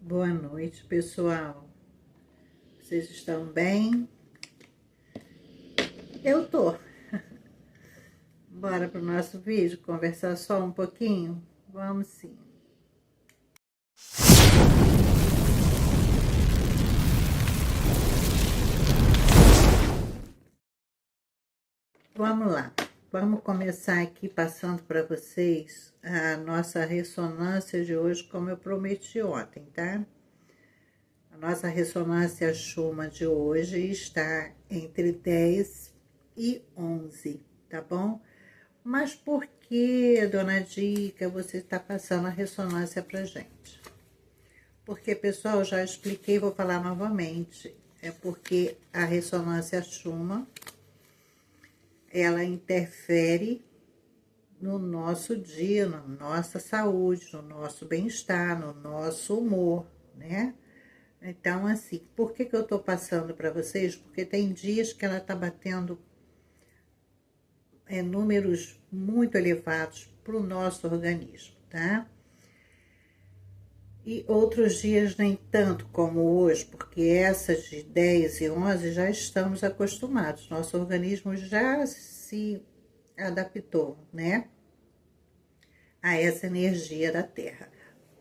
Boa noite, pessoal. Vocês estão bem? Eu tô. Bora pro nosso vídeo conversar só um pouquinho? Vamos sim. Vamos lá. Vamos começar aqui passando para vocês a nossa ressonância de hoje, como eu prometi ontem, tá? A nossa ressonância Schumann de hoje está entre 10 e 11, tá bom? Mas por que, dona Dica, você está passando a ressonância pra gente? Porque, pessoal, já expliquei, vou falar novamente. É porque a ressonância Schumann, ela interfere no nosso dia, na nossa saúde, no nosso bem-estar, no nosso humor, né? Então, assim, por que eu tô passando para vocês? Porque tem dias que ela tá batendo números muito elevados para o nosso organismo, tá? E outros dias nem tanto como hoje, porque essas de 10 e 11 já estamos acostumados, nosso organismo já se adaptou, né, a essa energia da Terra.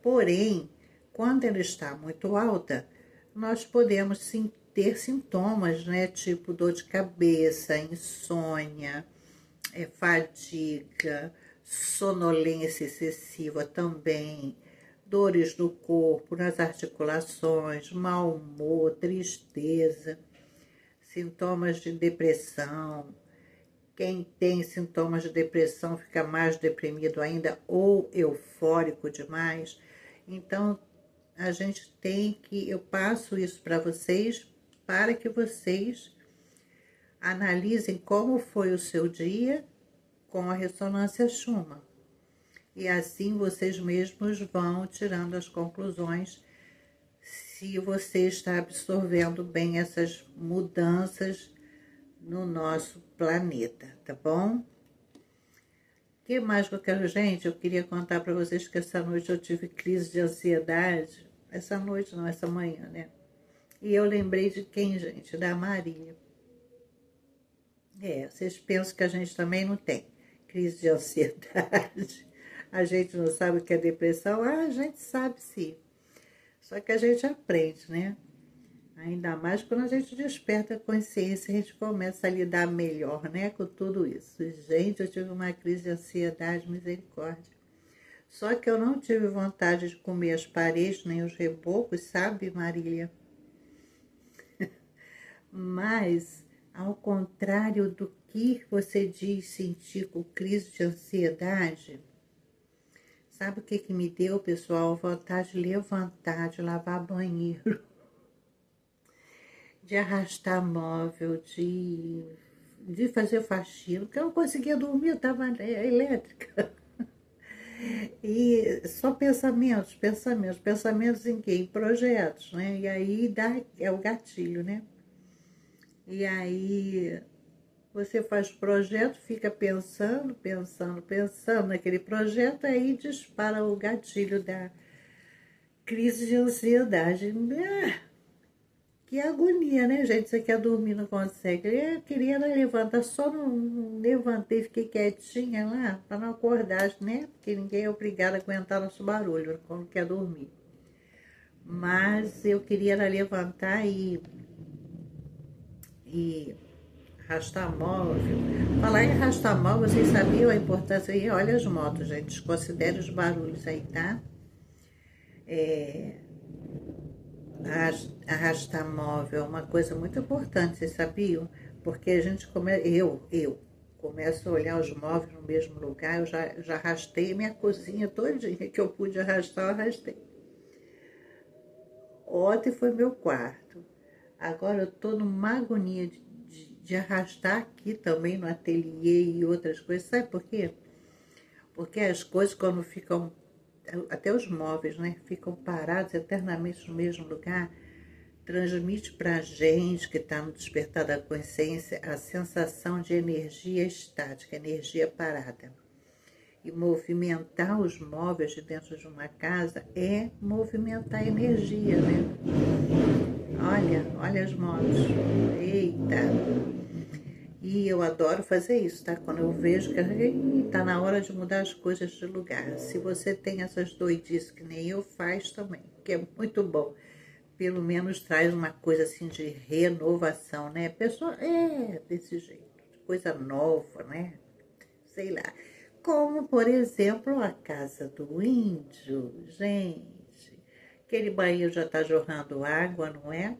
Porém, quando ela está muito alta, nós podemos sim ter sintomas, né, tipo dor de cabeça, insônia, fadiga, sonolência excessiva também, dores no corpo, nas articulações, mau humor, tristeza, sintomas de depressão. Quem tem sintomas de depressão fica mais deprimido ainda ou eufórico demais. Então, a gente tem que, eu passo isso para vocês, para que vocês analisem como foi o seu dia com a ressonância Schumann. E assim vocês mesmos vão tirando as conclusões se você está absorvendo bem essas mudanças no nosso planeta, tá bom? O que mais que eu quero, gente? Eu queria contar para vocês que essa noite eu tive crise de ansiedade. Essa noite não, essa manhã, né? E eu lembrei de quem, gente? Da Maria. Vocês pensam que a gente também não tem crise de ansiedade. A gente não sabe o que é depressão? A gente sabe sim. Só que a gente aprende, né? Ainda mais quando a gente desperta a consciência, a gente começa a lidar melhor, né, com tudo isso. Gente, eu tive uma crise de ansiedade, misericórdia. Só que eu não tive vontade de comer as paredes, nem os rebocos, sabe, Marília? Mas, ao contrário do que você diz sentir com crise de ansiedade, sabe o que me deu, pessoal? Vontade de levantar, de lavar banheiro, de arrastar móvel, de fazer faxina, porque eu não conseguia dormir, eu estava elétrica. E só pensamentos em quê? Em projetos, né? E aí é o gatilho, né? E aí você faz projeto, fica pensando naquele projeto, aí dispara o gatilho da crise de ansiedade. Que agonia, né, gente? Você quer dormir, não consegue. Eu queria levantar, só não levantei, fiquei quietinha lá, para não acordar, né? Porque ninguém é obrigado a aguentar nosso barulho quando quer dormir. Mas eu queria levantar e arrastar móvel. Falar em arrastar móvel, vocês sabiam a importância aí? Olha as motos, gente. Considere os barulhos aí, tá? Arrastar móvel é uma coisa muito importante, vocês sabiam? Porque a gente eu começo a olhar os móveis no mesmo lugar, eu já arrastei minha cozinha todinha que eu pude arrastar, eu arrastei. Ontem foi meu quarto. Agora eu tô numa agonia de arrastar aqui também no ateliê e outras coisas. Sabe por quê? Porque as coisas quando ficam, até os móveis, né, ficam parados eternamente no mesmo lugar, transmite para a gente que está no despertar da consciência a sensação de energia estática, energia parada. E movimentar os móveis de dentro de uma casa é movimentar a energia, né? Olha as motos. Eita! E eu adoro fazer isso, tá? Quando eu vejo que tá na hora de mudar as coisas de lugar. Se você tem essas doidices que nem eu, faz também, que é muito bom. Pelo menos traz uma coisa assim de renovação, né? A pessoa é desse jeito, coisa nova, né? Sei lá. Como, por exemplo, a casa do índio, gente. Aquele banheiro já tá jorrando água, não é?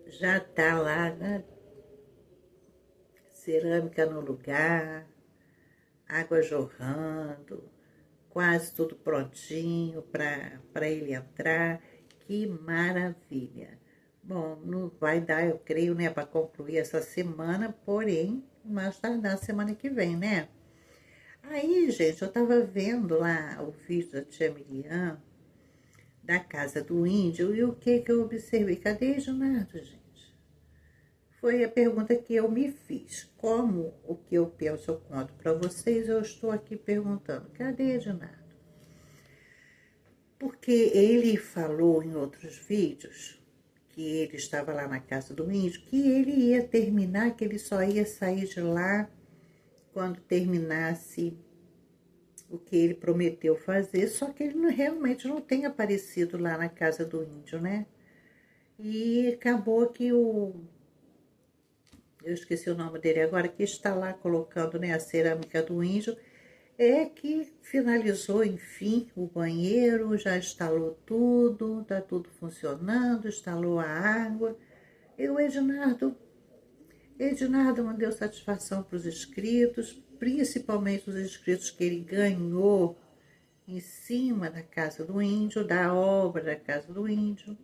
Já tá lá, né? Cerâmica no lugar, água jorrando, quase tudo prontinho para ele entrar. Que maravilha! Bom, não vai dar, eu creio, né, para concluir essa semana, porém, mais tardar semana que vem, né? Aí, gente, eu tava vendo lá o vídeo da tia Miriam, da casa do índio, e o que eu observei? Cadê Ednardo, gente? Foi a pergunta que eu me fiz. Como o que eu penso eu conto para vocês, eu estou aqui perguntando, cadê Ednardo? Porque ele falou em outros vídeos que ele estava lá na casa do índio, que ele ia terminar, que ele só ia sair de lá quando terminasse o que ele prometeu fazer, só que ele realmente não tem aparecido lá na casa do índio, né? E acabou que eu esqueci o nome dele agora, que está lá colocando, né, a cerâmica do índio, é que finalizou, enfim, o banheiro, já instalou tudo, tá tudo funcionando, instalou a água. E o Ednardo não deu satisfação para os inscritos, principalmente os inscritos que ele ganhou em cima da casa do índio, da obra da casa do índio.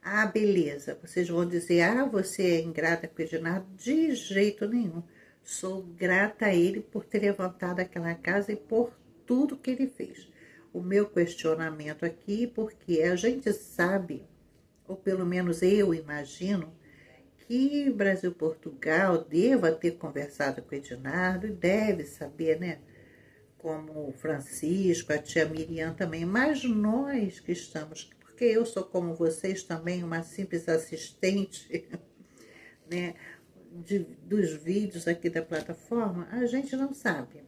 Ah, beleza, vocês vão dizer, ah, você é ingrata com o Ednardo? De jeito nenhum. Sou grata a ele por ter levantado aquela casa e por tudo que ele fez. O meu questionamento aqui, porque a gente sabe, ou pelo menos eu imagino, que Brasil-Portugal deva ter conversado com o Ednardo e deve saber, né? Como o Francisco, a tia Miriam também, mas nós que estamos, porque eu sou como vocês também, uma simples assistente, né, dos vídeos aqui da plataforma, a gente não sabe,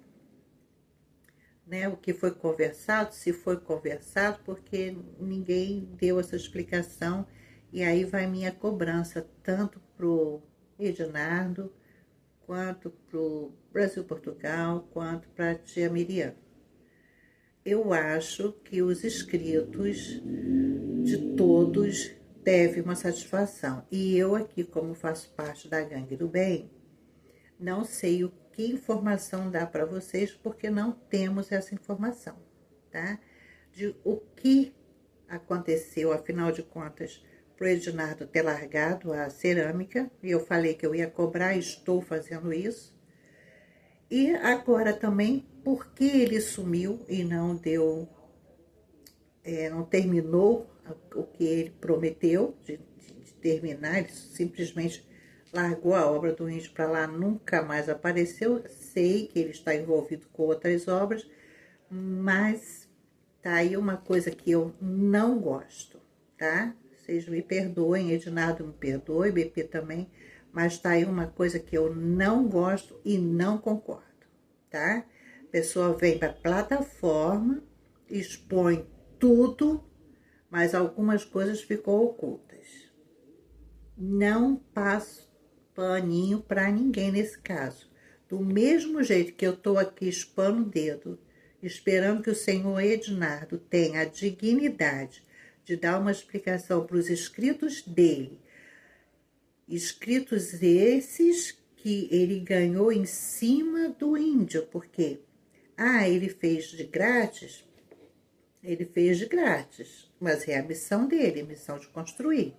né, o que foi conversado, se foi conversado, porque ninguém deu essa explicação, e aí vai minha cobrança, tanto pro Ednardo, quanto pro Brasil-Portugal, quanto para a tia Miriam. Eu acho que os inscritos de todos devem uma satisfação. E eu aqui, como faço parte da Gangue do Bem, não sei o que informação dá para vocês, porque não temos essa informação, tá? De o que aconteceu, afinal de contas, pro Ednardo ter largado a cerâmica, e eu falei que eu ia cobrar, estou fazendo isso. E agora também, por que ele sumiu e não deu, não terminou o que ele prometeu de terminar, ele simplesmente largou a obra do índio para lá, nunca mais apareceu. Sei que ele está envolvido com outras obras, mas tá aí uma coisa que eu não gosto, tá? Vocês me perdoem, Ednardo me perdoe, BP também, mas tá aí uma coisa que eu não gosto e não concordo, tá? A pessoa vem para a plataforma, expõe tudo, mas algumas coisas ficam ocultas. Não passo paninho para ninguém nesse caso. Do mesmo jeito que eu tô aqui expondo o dedo, esperando que o senhor Ednardo tenha a dignidade de dar uma explicação para os inscritos dele, inscritos esses que ele ganhou em cima do índio, porque, ele fez de grátis, mas é a missão dele, a missão de construir.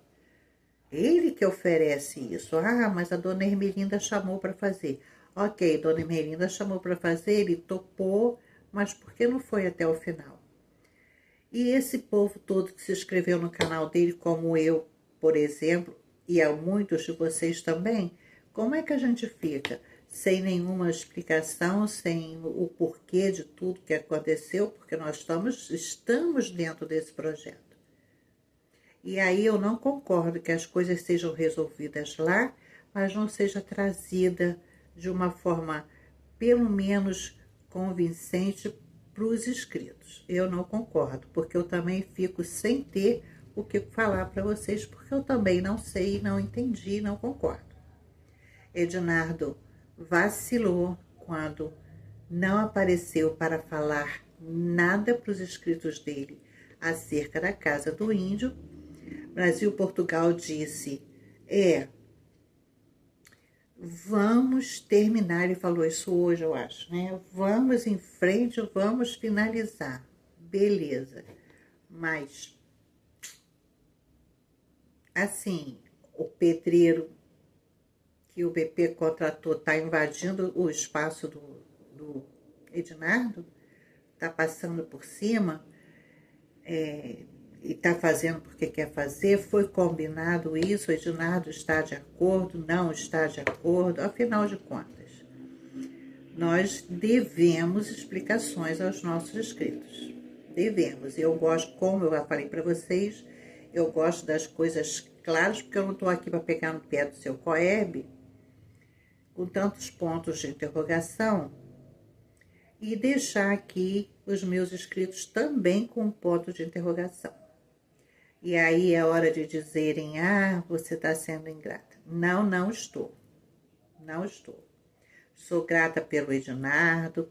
Ele que oferece isso. Ah, mas a dona Ermelinda chamou para fazer. Ok, dona Ermelinda chamou para fazer, ele topou, mas por que não foi até o final? E esse povo todo que se inscreveu no canal dele, como eu, por exemplo, e há muitos de vocês também, como é que a gente fica? sem nenhuma explicação, sem o porquê de tudo que aconteceu, porque nós estamos dentro desse projeto. E aí eu não concordo que as coisas sejam resolvidas lá, mas não seja trazida de uma forma, pelo menos, convincente para os inscritos. Eu não concordo, porque eu também fico sem ter o que falar para vocês, porque eu também não sei, não entendi, não concordo. Ednardo vacilou quando não apareceu para falar nada para os inscritos dele acerca da Casa do Índio. Brasil-Portugal disse, vamos terminar, ele falou isso hoje, eu acho, né? Vamos em frente, vamos finalizar. Beleza. Mas, assim, o pedreiro que o BP contratou está invadindo o espaço do Ednardo, está passando por cima, e está fazendo porque quer fazer, foi combinado isso, o Ednardo está de acordo, não está de acordo, afinal de contas, nós devemos explicações aos nossos inscritos, devemos, e eu gosto, como eu já falei para vocês, eu gosto das coisas claras, porque eu não estou aqui para pegar no pé do seu COEB, com tantos pontos de interrogação, e deixar aqui os meus inscritos também com um ponto de interrogação. E aí é hora de dizerem, você está sendo ingrata. Não, não estou. Não estou. Sou grata pelo Ednardo,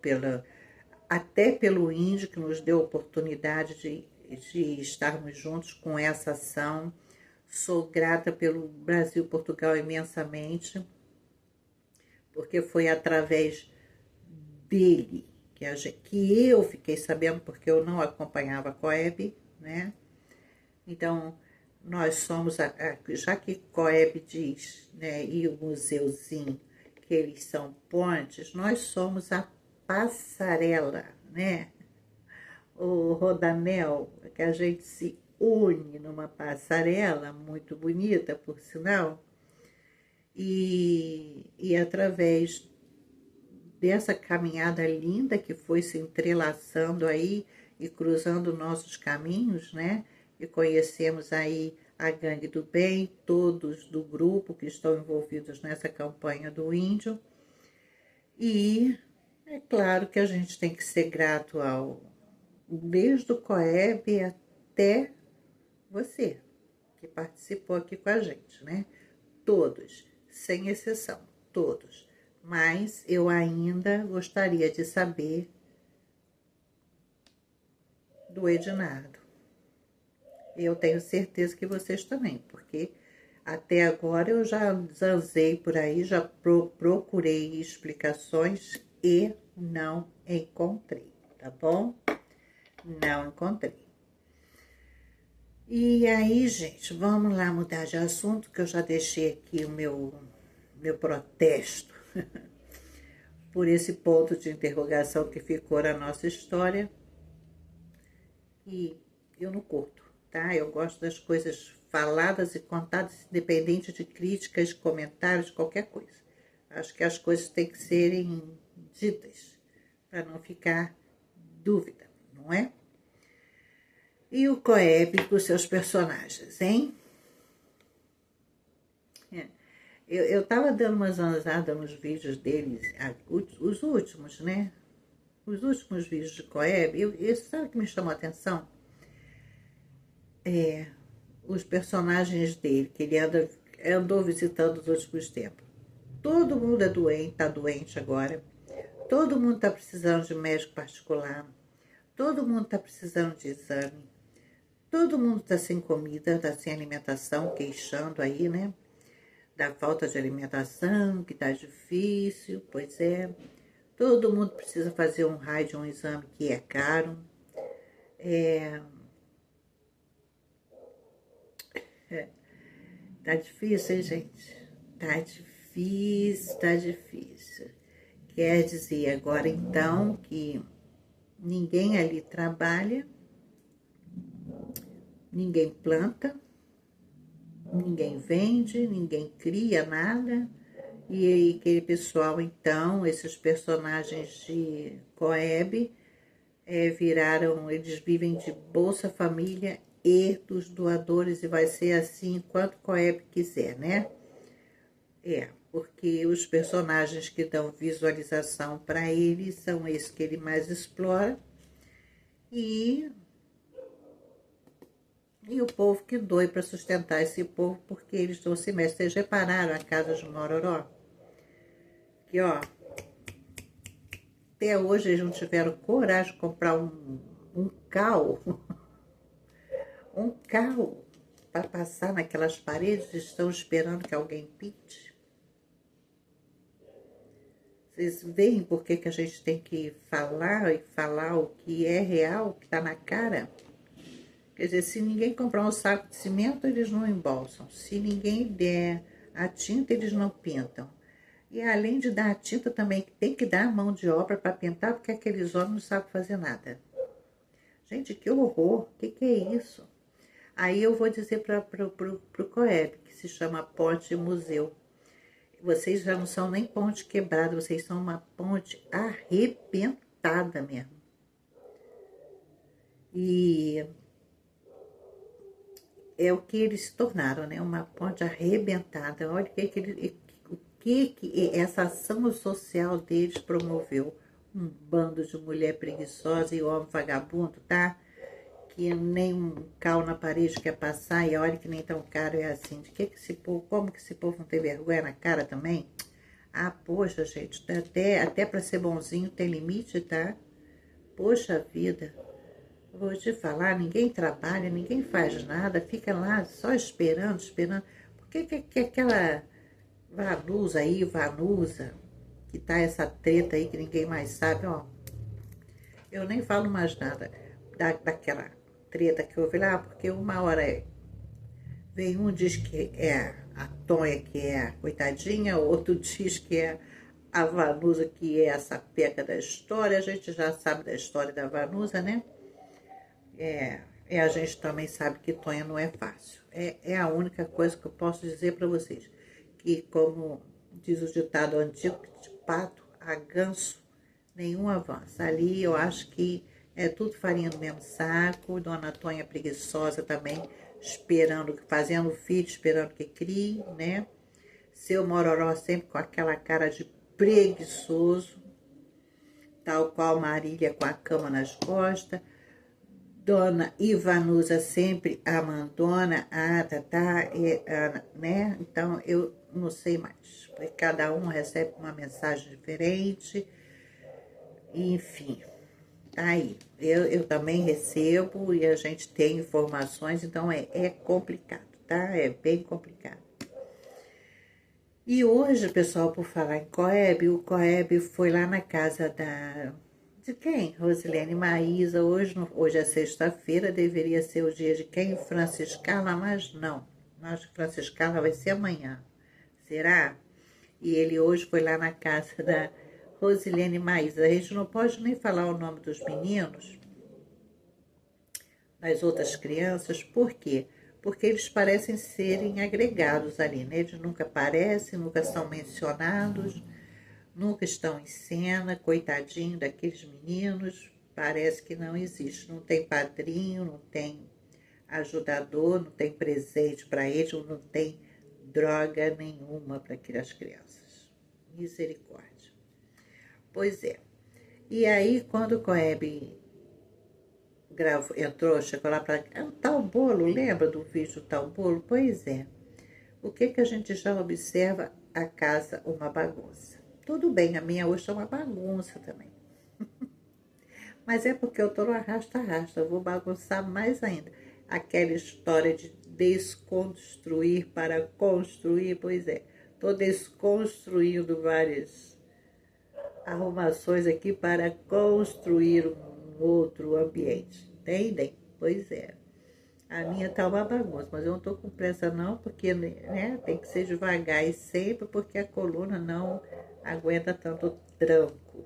até pelo Índio, que nos deu a oportunidade de estarmos juntos com essa ação. Sou grata pelo Brasil-Portugal imensamente, porque foi através dele que eu fiquei sabendo, porque eu não acompanhava a COEB, né? Então, nós somos, já que COEB diz, né, e o museuzinho, que eles são pontes, nós somos a passarela, né? O rodanel, que a gente se une numa passarela muito bonita, por sinal, e através dessa caminhada linda que foi se entrelaçando aí e cruzando nossos caminhos, né? E conhecemos aí a Gangue do Bem, todos do grupo que estão envolvidos nessa campanha do Índio. E é claro que a gente tem que ser grato desde o COEB até você, que participou aqui com a gente, né? Todos, sem exceção, todos. Mas eu ainda gostaria de saber do Ednardo. Eu tenho certeza que vocês também, porque até agora eu já zanzei por aí, já procurei explicações e não encontrei, tá bom? Não encontrei. E aí, gente, vamos lá mudar de assunto, que eu já deixei aqui o meu protesto por esse ponto de interrogação que ficou na nossa história. E eu não curto, tá? Eu gosto das coisas faladas e contadas, independente de críticas, comentários, qualquer coisa. Acho que as coisas têm que serem ditas, para não ficar dúvida, não é? E o COEB com seus personagens, hein? Eu tava dando uma zanzada nos vídeos deles, os últimos, né? Os últimos vídeos de COEB, sabe o que me chamou a atenção? Os personagens dele, que ele andou visitando nos últimos tempos. Todo mundo é doente, tá doente agora. Todo mundo tá precisando de médico particular. Todo mundo tá precisando de exame. Todo mundo tá sem comida, tá sem alimentação, queixando aí, né? Da falta de alimentação, que tá difícil, pois é. Todo mundo precisa fazer um raio de um exame que é caro. Tá difícil, hein, gente? Tá difícil, tá difícil. Quer dizer, agora então, que ninguém ali trabalha, ninguém planta, ninguém vende, ninguém cria nada, E aí, aquele pessoal, então, esses personagens de Coeb, viraram, eles vivem de Bolsa Família e dos doadores, e vai ser assim enquanto Coeb quiser, né? Porque os personagens que dão visualização para ele são esses que ele mais explora, e o povo que doe para sustentar esse povo, porque eles não se mexem. Vocês repararam a casa de Mororó? Que, ó, até hoje eles não tiveram coragem de comprar um cal, um cal para passar naquelas paredes, estão esperando que alguém pinte. Vocês veem por que a gente tem que falar e falar o que é real, o que está na cara? Quer dizer, se ninguém comprar um saco de cimento, eles não embolsam. Se ninguém der a tinta, eles não pintam. E além de dar a tinta, também tem que dar mão de obra para pintar, porque aqueles homens não sabem fazer nada. Gente, que horror! O que é isso? Aí eu vou dizer para o Coeb, que se chama Ponte Museu. Vocês já não são nem ponte quebrada, vocês são uma ponte arrebentada mesmo. E é o que eles se tornaram, né? Uma ponte arrebentada. Olha o que essa ação social deles promoveu. Um bando de mulher preguiçosa e homem vagabundo, tá? Que nem um cal na parede quer passar, e olha que nem tão caro é assim. De que esse povo, como que esse povo não tem vergonha na cara também? Ah, poxa, gente, até para ser bonzinho tem limite, tá? Poxa vida, vou te falar, ninguém trabalha, ninguém faz nada, fica lá só esperando. Por que aquela Vanusa, que tá essa treta aí que ninguém mais sabe, ó. Eu nem falo mais nada daquela treta que houve lá, porque uma hora vem um diz que é a Tonha que é a coitadinha, outro diz que é a Vanusa que é essa peca da história. A gente já sabe da história da Vanusa, né? E a gente também sabe que Tonha não é fácil. É a única coisa que eu posso dizer para vocês, que como diz o ditado antigo, de pato a ganso nenhum avança. Ali eu acho que é tudo farinha do mesmo saco. Dona Tonha preguiçosa também, esperando, fazendo filho, esperando que crie, né? Seu Mororó sempre com aquela cara de preguiçoso, tal qual Marília com a cama nas costas. Dona Ivanusa sempre a mandona, né? Então eu não sei mais, porque cada um recebe uma mensagem diferente, enfim. Aí, eu também recebo e a gente tem informações, então é complicado, tá? É bem complicado. E hoje, pessoal, por falar em Coeb, o Coeb foi lá na casa de quem? Rosilene Maísa. Hoje é sexta-feira, deveria ser o dia de quem? Franciscala, mas não. Acho que Franciscala vai ser amanhã. Será? E ele hoje foi lá na casa da Rosilene Maísa. A gente não pode nem falar o nome dos meninos, das outras crianças. Por quê? Porque eles parecem serem agregados ali, né? Eles nunca aparecem, nunca são mencionados, nunca estão em cena. Coitadinho daqueles meninos, parece que não existe. Não tem padrinho, não tem ajudador, não tem presente para eles, não tem droga nenhuma para aquelas crianças. Misericórdia. Pois é. E aí, quando o Coeb entrou, chegou lá para... o tal bolo, lembra do vídeo do tal bolo? Pois é. O que a gente já observa? A casa uma bagunça. Tudo bem, a minha hoje é uma bagunça também. Mas é porque eu tô no arrasta-arrasta, eu vou bagunçar mais ainda. Aquela história de desconstruir para construir, pois é. Tô desconstruindo várias arrumações aqui para construir um outro ambiente, entendem? Pois é. A minha tá uma bagunça, mas eu não tô com pressa não, porque, né, tem que ser devagar e sempre, porque a coluna não aguenta tanto tranco.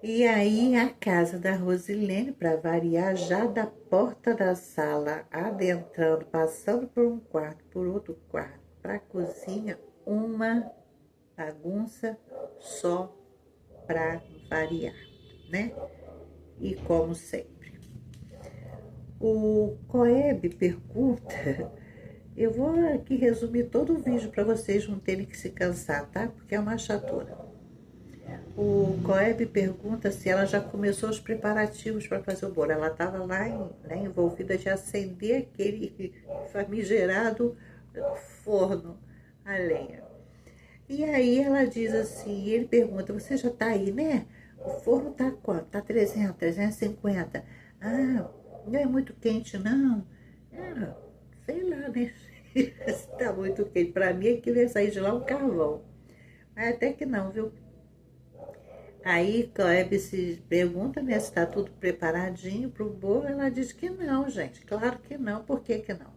E aí a casa da Rosilene, para variar, já da porta da sala, adentrando, passando por um quarto, por outro quarto, para a cozinha, uma bagunça só para variar, né? E como sempre. O Coeb pergunta, eu vou aqui resumir todo o vídeo para vocês não terem que se cansar, tá? Porque é uma chatura. O Coeb pergunta se ela já começou os preparativos para fazer o bolo. Ela estava lá, né, envolvida de acender aquele famigerado forno a lenha. E aí ela diz assim, ele pergunta, você já tá aí, né? O forno tá quanto? Tá 300, 350. Ah, não é muito quente, não? Ah, sei lá, né? Se tá muito quente. Pra mim, aquilo ia sair de lá um carvão. Mas até que não, viu? Aí Clebe se pergunta, né, se tá tudo preparadinho pro bolo. Ela diz que não, gente. Claro que não. Por que que não?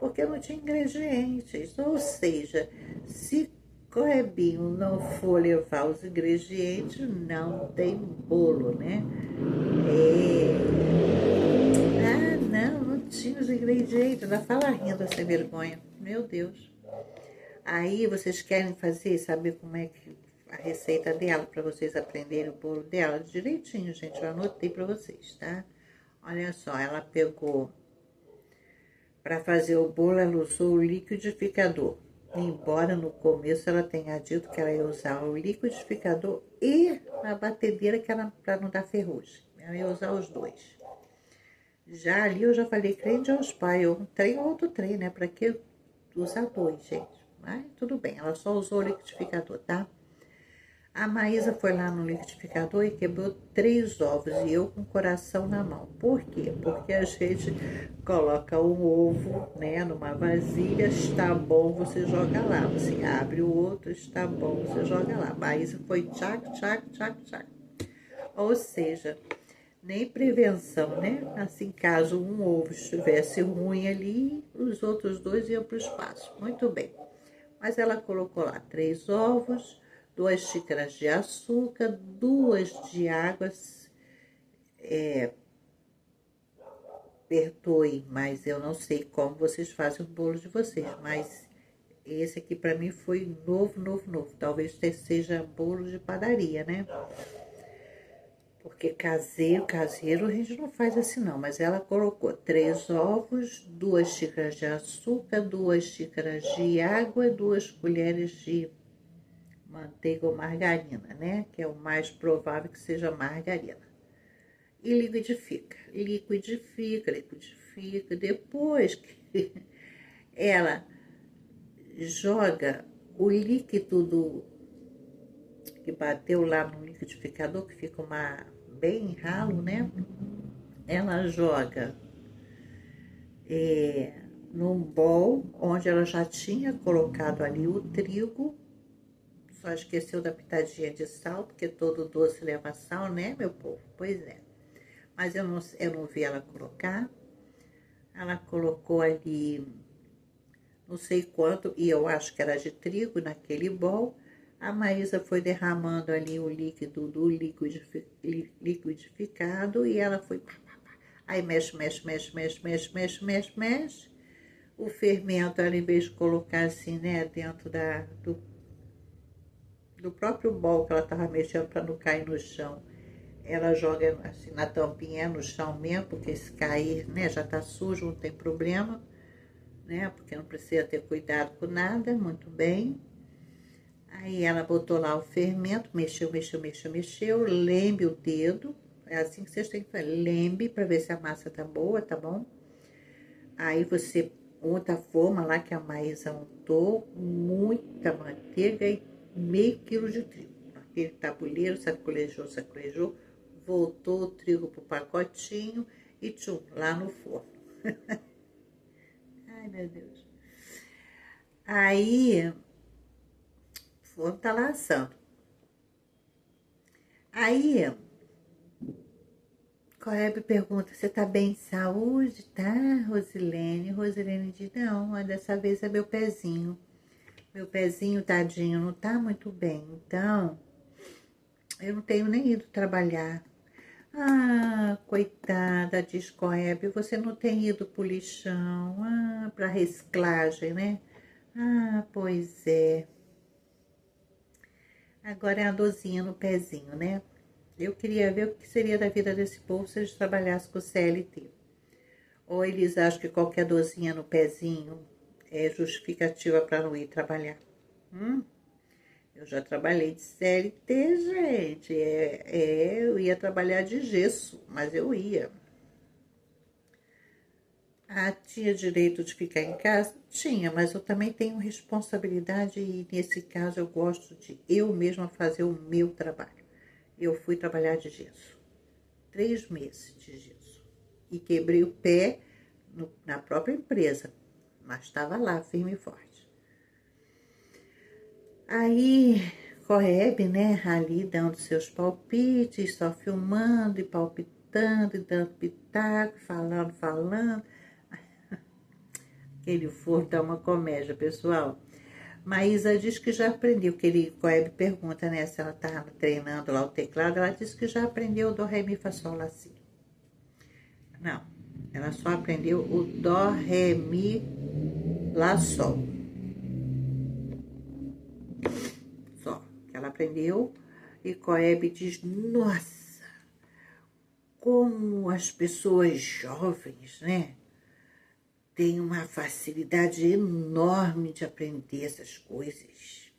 Porque não tinha ingredientes. Ou seja, se Clebinho não for levar os ingredientes, não tem bolo, né? Ah, não, não tinha os ingredientes. Ainda fala rindo sem vergonha. Meu Deus. Aí vocês querem fazer, saber como é que a receita dela, para vocês aprenderem o bolo dela direitinho, gente. Eu anotei para vocês, tá? Olha só, ela pegou, para fazer o bolo, ela usou o liquidificador. Embora no começo ela tenha dito que ela ia usar o liquidificador e a batedeira, que era para não dar ferrugem. Ela ia usar os dois. Já ali eu já falei, crente aos pais, um trem ou outro trem, né? Para que usar dois, gente? Mas tudo bem, ela só usou o liquidificador, tá? A Maísa foi lá no liquidificador e quebrou 3 ovos e eu com o coração na mão. Por quê? Porque a gente coloca um ovo, né, numa vasilha, está bom, você joga lá. Você abre o outro, está bom, você joga lá. A Maísa foi tchac, tchac, tchac, tchac. Ou seja, nem prevenção, né? Assim, caso um ovo estivesse ruim ali, os outros dois iam para o espaço. Muito bem. Mas ela colocou lá 3 ovos, 2 xícaras de açúcar, 2 de água. Perdoe, mas eu não sei como vocês fazem o bolo de vocês, mas esse aqui para mim foi novo, novo, novo. Talvez seja bolo de padaria, né? Porque caseiro a gente não faz assim não, mas ela colocou 3 ovos, 2 xícaras de açúcar, 2 xícaras de água, 2 colheres de manteiga ou margarina, né? Que é o mais provável que seja margarina. E liquidifica, liquidifica, liquidifica. Depois que ela joga o líquido que bateu lá no liquidificador, que fica bem ralo, né? Ela joga num bowl onde ela já tinha colocado ali o trigo. Só esqueceu da pitadinha de sal, porque todo doce leva sal, né, meu povo? Pois é. Mas eu não vi ela colocar. Ela colocou ali não sei quanto, e eu acho que era de trigo naquele bol. A Maísa foi derramando ali o líquido do liquidificado e ela foi... Aí mexe, mexe, mexe, mexe, mexe, mexe, mexe, mexe. O fermento, ela, em vez de colocar assim, né, dentro do próprio bol que ela tava mexendo para não cair no chão, ela joga assim na tampinha no chão mesmo, porque se cair, né, já tá sujo, não tem problema, né, porque não precisa ter cuidado com nada, muito bem. Aí ela botou lá o fermento, mexeu, mexeu, mexeu, mexeu, lembre o dedo, é assim que vocês têm que fazer, lembre para ver se a massa tá boa, tá bom? Aí você unta a forma lá que a Maísa untou, muita manteiga e meio quilo de trigo. Aquele tabuleiro, sacolejou, sacolejou, voltou o trigo pro pacotinho e tchum, lá no forno. Ai, meu Deus. Aí, o forno tá lá assando. Aí, Coreb pergunta, você tá bem de saúde, tá, Rosilene? Rosilene diz, não, mas dessa vez é meu pezinho. Meu pezinho, tadinho, não tá muito bem, então eu não tenho nem ido trabalhar. Ah, coitada, diz Coreb, você não tem ido pro lixão, pra reciclagem, né? Ah, pois é. Agora é a dorzinha no pezinho, né? Eu queria ver o que seria da vida desse povo se eles trabalhassem com o CLT. Ou eles acham que qualquer dorzinha no pezinho é justificativa para não ir trabalhar. Eu já trabalhei de CLT, gente. Eu ia trabalhar de gesso, mas eu ia. Ah, tinha direito de ficar em casa? Tinha, mas eu também tenho responsabilidade e nesse caso eu gosto de eu mesma fazer o meu trabalho. Eu fui trabalhar de gesso. 3 meses de gesso. E quebrei o pé na própria empresa, mas estava lá, firme e forte. Aí, Coeb, né, ali dando seus palpites, só filmando e palpitando, e dando pitaco, falando. Aquele forno tá uma comédia, pessoal. Maísa diz que já aprendeu, que ele, Coeb pergunta, né, se ela tá treinando lá o teclado, ela disse que já aprendeu o Dó, Ré, Mi, Fá, Sol, Lá, Si. Não, ela só aprendeu o Dó, Ré, Mi, Lá, Sol. Só que ela aprendeu. E Coeb diz, nossa, como as pessoas jovens, né, têm uma facilidade enorme de aprender essas coisas.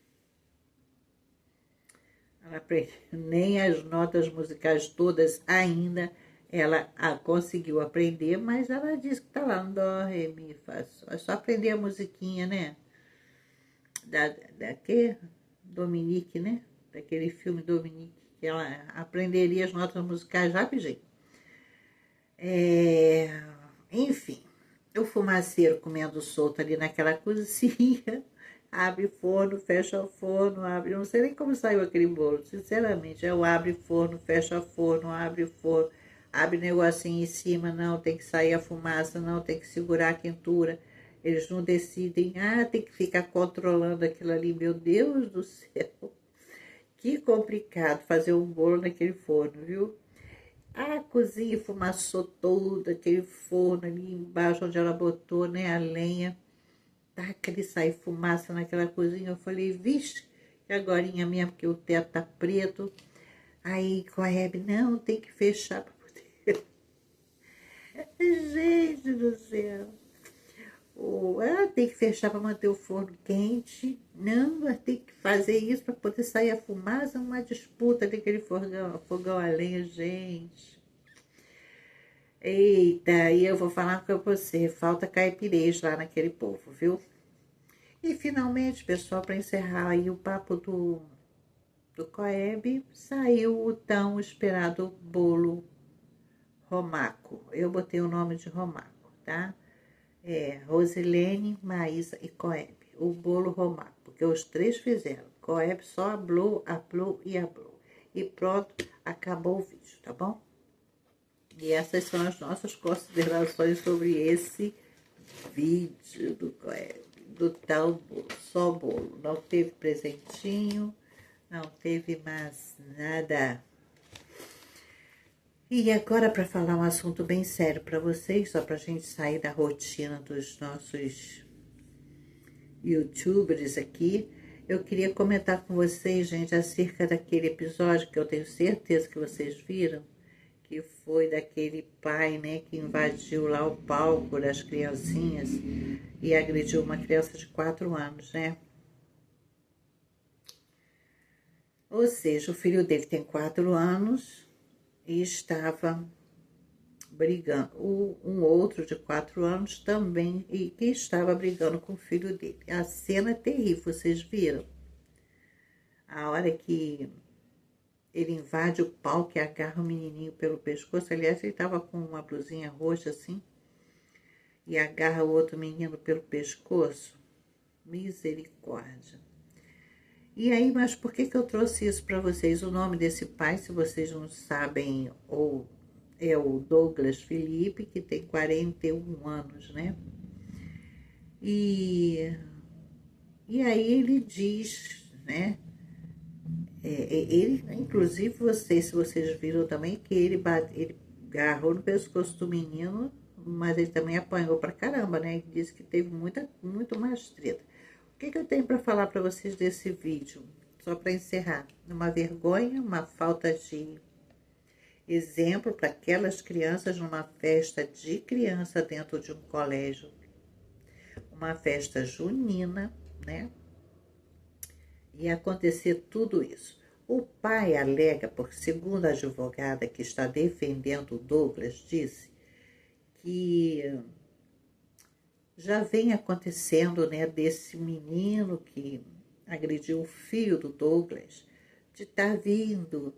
Ela aprende, nem as notas musicais todas ainda ela conseguiu aprender, mas ela disse que tá lá no Dó, Ré, Mi, Fá, Sol. É só aprender a musiquinha, né? Da que? Dominique, né? Daquele filme Dominique, que ela aprenderia as notas musicais rapidinho. Enfim, o fumaceiro comendo solto ali naquela cozinha, abre forno, fecha o forno, abre, não sei nem como saiu aquele bolo, sinceramente, é o abre forno, fecha forno, abre negocinho em cima, não, tem que sair a fumaça, não, tem que segurar a quentura, eles não decidem, tem que ficar controlando aquilo ali, meu Deus do céu, que complicado fazer um bolo naquele forno, viu? A cozinha fumaçou toda, aquele forno ali embaixo onde ela botou, né, a lenha. Tá aquele sair fumaça naquela cozinha. Eu falei, vixe, e agorinha mesmo, porque o teto tá preto. Aí com a Hebe, não, tem que fechar pra poder. Gente do céu. Tem que fechar para manter o forno quente. Não, tem que fazer isso para poder sair a fumaça. Uma disputa daquele fogão a lenha, gente. Eita, e eu vou falar com você, falta caipirês lá naquele povo, viu? E finalmente, pessoal, para encerrar aí o papo do Coeb, saiu o tão esperado bolo Romaco. Eu botei o nome de Romaco, tá? Rosilene, Maísa e Coeb. O bolo Romaco, porque os 3 fizeram. Coeb só ablou e ablou. E pronto, acabou o vídeo, tá bom? E essas são as nossas considerações sobre esse vídeo do Coeb, do tal bolo, só bolo. Não teve presentinho, não teve mais nada. E agora, para falar um assunto bem sério para vocês, só para a gente sair da rotina dos nossos youtubers aqui, eu queria comentar com vocês, gente, acerca daquele episódio que eu tenho certeza que vocês viram, que foi daquele pai, né, que invadiu lá o palco das criancinhas e agrediu uma criança de 4 anos, né? Ou seja, o filho dele tem 4 anos e estava brigando, um outro de 4 anos também, e que estava brigando com o filho dele. A cena é terrível, vocês viram? A hora que ele invade o palco e agarra o menininho pelo pescoço, aliás, ele estava com uma blusinha roxa assim, e agarra o outro menino pelo pescoço. Misericórdia. E aí, mas por que eu trouxe isso para vocês? O nome desse pai, se vocês não sabem, ou é o Douglas Felipe, que tem 41 anos, né? E aí ele diz, né? Ele, inclusive vocês, se vocês viram também, que ele agarrou no pescoço do menino, mas ele também apanhou pra caramba, né? Ele disse que teve muito mais treta. O que eu tenho para falar para vocês desse vídeo? só para encerrar, uma vergonha, uma falta de exemplo para aquelas crianças numa festa de criança dentro de um colégio, uma festa junina, né? E acontecer tudo isso. O pai alega, porque segundo a advogada que está defendendo o Douglas, disse que já vem acontecendo, né, desse menino que agrediu o filho do Douglas, de estar vindo,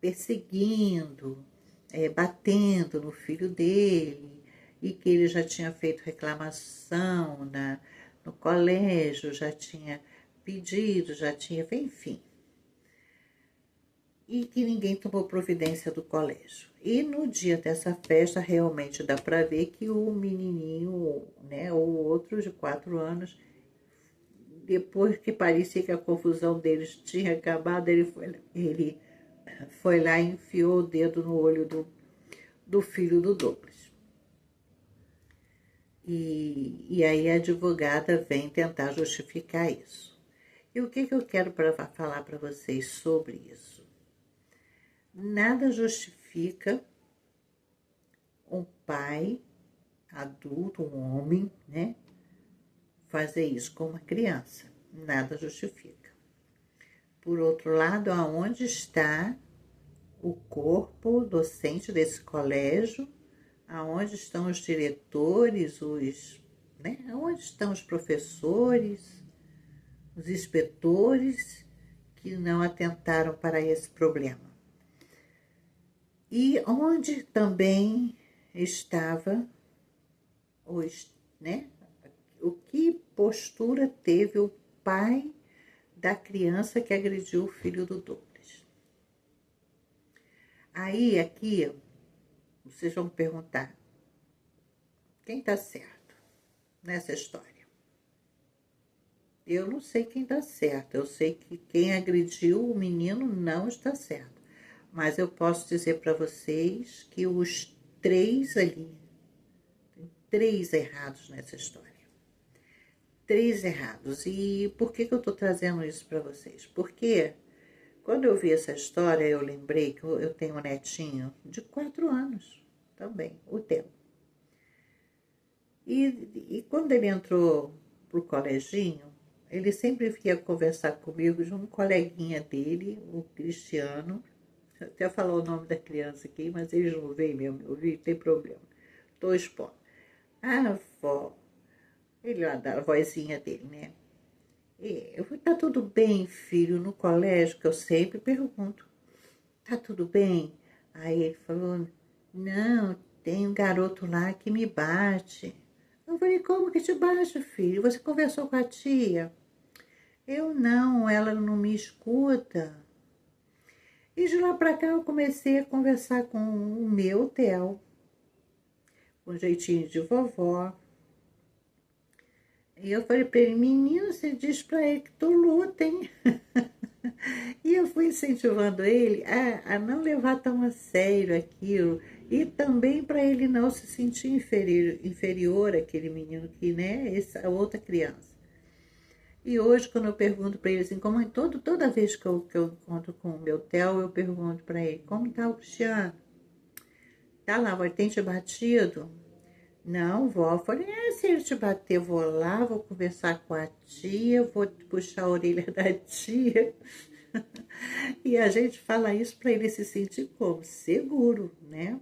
perseguindo, batendo no filho dele, e que ele já tinha feito reclamação no colégio, já tinha pedido, já tinha, enfim. E que ninguém tomou providência do colégio. E no dia dessa festa, realmente dá para ver que o menininho, né, o outro de 4 anos, depois que parecia que a confusão deles tinha acabado, ele foi lá e enfiou o dedo no olho do filho do Douglas. E aí a advogada vem tentar justificar isso. E o que eu quero falar para vocês sobre isso? Nada justifica um pai adulto, um homem, né, fazer isso com uma criança. Nada justifica. Por outro lado, aonde está o corpo docente desse colégio? Aonde estão os diretores, né? Aonde estão os professores, os inspetores que não atentaram para esse problema? E onde também estava, né? O que postura teve o pai da criança que agrediu o filho do Douglas? Aí, aqui, vocês vão perguntar, quem está certo nessa história? Eu não sei quem está certo, eu sei que quem agrediu o menino não está certo. Mas eu posso dizer para vocês que os 3 ali, tem 3 errados nessa história. 3 errados. E por que eu estou trazendo isso para vocês? Porque quando eu vi essa história, eu lembrei que eu tenho um netinho de 4 anos também, o Theo. E quando ele entrou pro coleginho, ele sempre vinha conversar comigo de um coleguinha dele, o Cristiano. Até falar o nome da criança aqui, mas eles não veem mesmo, eu vi, tem problema. Tô expondo. A avó, ele lá da vozinha dele, né? Eu falei, tá tudo bem, filho, no colégio, que eu sempre pergunto. Tá tudo bem? Aí ele falou, não, tem um garoto lá que me bate. Eu falei, como que te bate, filho? Você conversou com a tia? Eu não, ela não me escuta. E de lá para cá eu comecei a conversar com o meu Theo, com jeitinho de vovó. E eu falei para ele, menino, você diz para ele que tu luta, hein? E eu fui incentivando ele a não levar tão a sério aquilo. E também para ele não se sentir inferior àquele menino que, né, a outra criança. E hoje, quando eu pergunto para ele assim, como toda vez que eu encontro com o meu Theo, eu pergunto para ele, como tá o Cristiano? Tá lá, vai ter te batido? Não, vó. Eu falei, se ele te bater, vou lá, vou conversar com a tia, vou puxar a orelha da tia. E a gente fala isso para ele se sentir como? Seguro, né?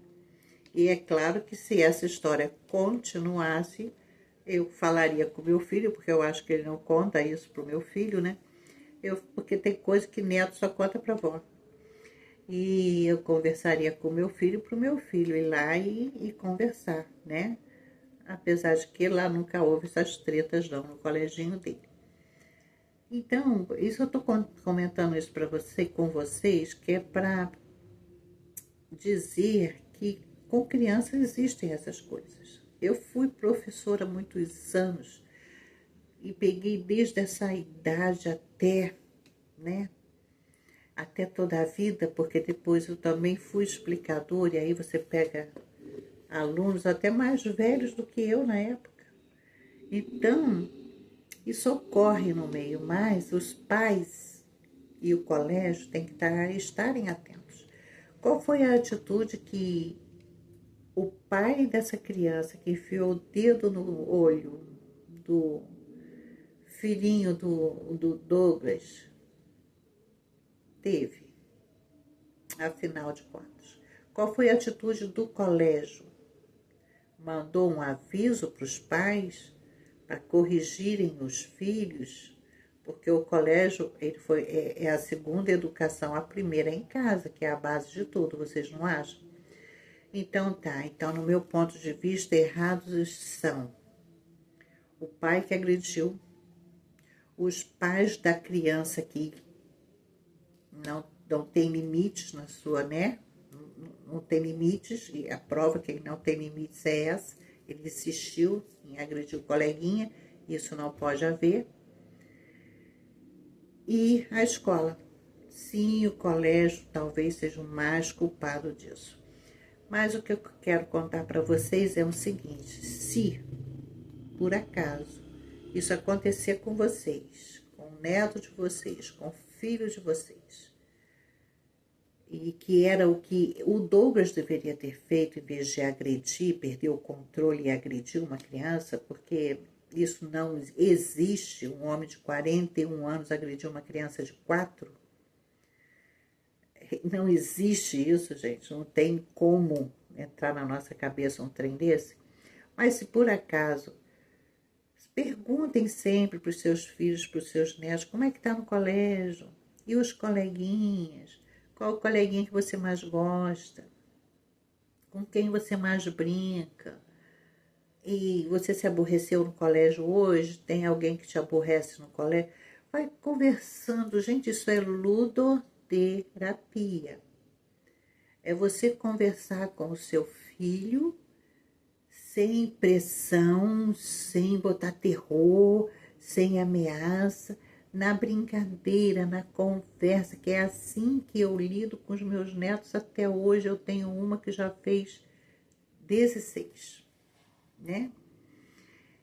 E é claro que se essa história continuasse, eu falaria com meu filho, porque eu acho que ele não conta isso pro meu filho, né? Porque tem coisa que neto só conta pra avó. E eu conversaria com meu filho pro meu filho ir lá e conversar, né? Apesar de que lá nunca houve essas tretas não, no coleginho dele. Então, isso eu tô comentando isso para com vocês, que é para dizer que com crianças existem essas coisas. Eu fui professora há muitos anos e peguei desde essa idade até, né, até toda a vida, porque depois eu também fui explicadora e aí você pega alunos até mais velhos do que eu na época. Então, Isso ocorre no meio, mas os pais e o colégio têm que estarem atentos. Qual foi a atitude que o pai dessa criança que enfiou o dedo no olho do filhinho do Douglas teve, afinal de contas? Qual foi a atitude do colégio? Mandou um aviso para os pais para corrigirem os filhos, porque o colégio é a segunda educação, a primeira é em casa, que é a base de tudo, vocês não acham? Então tá, então no meu ponto de vista, errados são o pai que agrediu, os pais da criança que não tem limites na sua, né? Não tem limites, e a prova que ele não tem limites é essa. Ele insistiu em agredir o coleguinha, isso não pode haver. E a escola. Sim, o colégio talvez seja o mais culpado disso. Mas o que eu quero contar para vocês é o seguinte: se, por acaso, isso acontecer com vocês, com o neto de vocês, com o filho de vocês, e que era o que o Douglas deveria ter feito, em vez de agredir, perder o controle e agredir uma criança, porque isso não existe, um homem de 41 anos agredir uma criança de 4. Não existe isso, gente, não tem como entrar na nossa cabeça um trem desse. Mas se por acaso, perguntem sempre para os seus filhos, para os seus netos, como é que está no colégio, e os coleguinhas. Qual o coleguinha que você mais gosta? Com quem você mais brinca? E você se aborreceu no colégio hoje? Tem alguém que te aborrece no colégio? Vai conversando. Gente, isso é ludoterapia. É você conversar com o seu filho sem pressão, sem botar terror, sem ameaça, na brincadeira, na conversa, que é assim que eu lido com os meus netos até hoje. Eu tenho uma que já fez 16, né?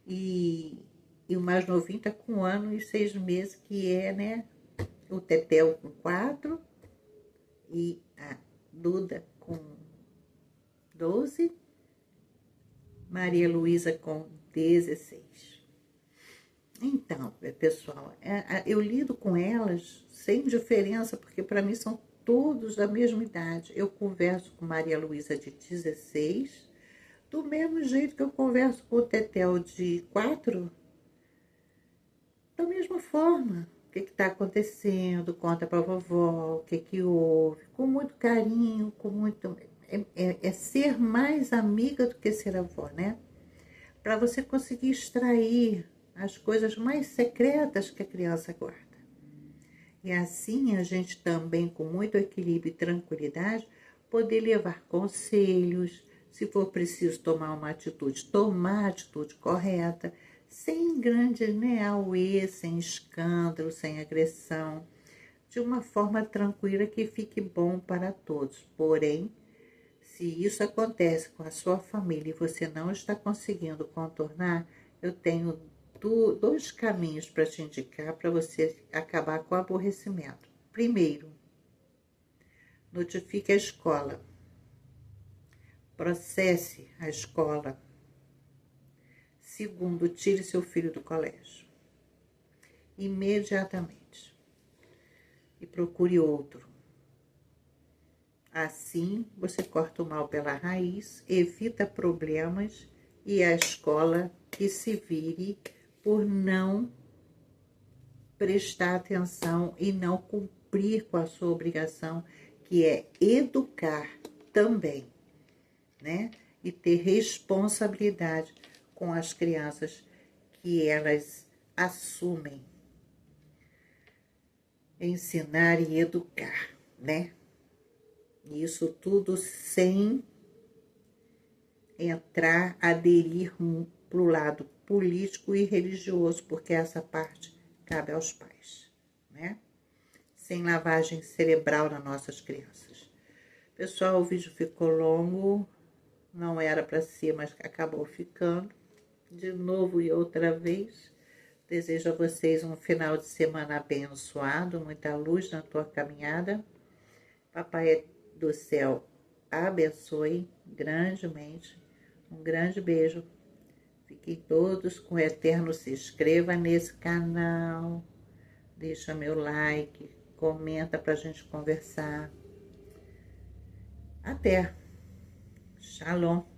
E o mais novinho tá com 1 ano e 6 meses, que é, né, o Tetel com 4 e a Duda com 12, Maria Luísa com 16. Então, pessoal, eu lido com elas sem diferença, porque para mim são todos da mesma idade. Eu converso com Maria Luísa de 16, do mesmo jeito que eu converso com o Tetel de 4, da mesma forma. O que está acontecendo? Conta para a vovó o que houve, com muito carinho, com muito... É ser mais amiga do que ser avó, né? Para você conseguir extrair as coisas mais secretas que a criança guarda. E assim a gente também, com muito equilíbrio e tranquilidade, poder levar conselhos, se for preciso tomar a atitude correta, sem grande, né, auê, sem escândalo, sem agressão, de uma forma tranquila que fique bom para todos. Porém, se isso acontece com a sua família e você não está conseguindo contornar, eu tenho 2 caminhos para te indicar para você acabar com o aborrecimento. Primeiro, notifique a escola. Processe a escola. Segundo, tire seu filho do colégio. Imediatamente. E procure outro. Assim, você corta o mal pela raiz, evita problemas e a escola que se vire por não prestar atenção e não cumprir com a sua obrigação, que é educar também, né? E ter responsabilidade com as crianças que elas assumem. Ensinar e educar, né? Isso tudo sem aderir para o lado político e religioso, porque essa parte cabe aos pais, né? Sem lavagem cerebral nas nossas crianças. Pessoal, o vídeo ficou longo, não era para ser, mas acabou ficando. De novo e outra vez, Desejo a vocês um final de semana abençoado, muita luz na tua caminhada. Papai do céu abençoe grandemente. Um grande beijo. Fiquem todos com o Eterno. Se inscreva nesse canal. Deixa meu like. Comenta pra gente conversar. Até. Shalom.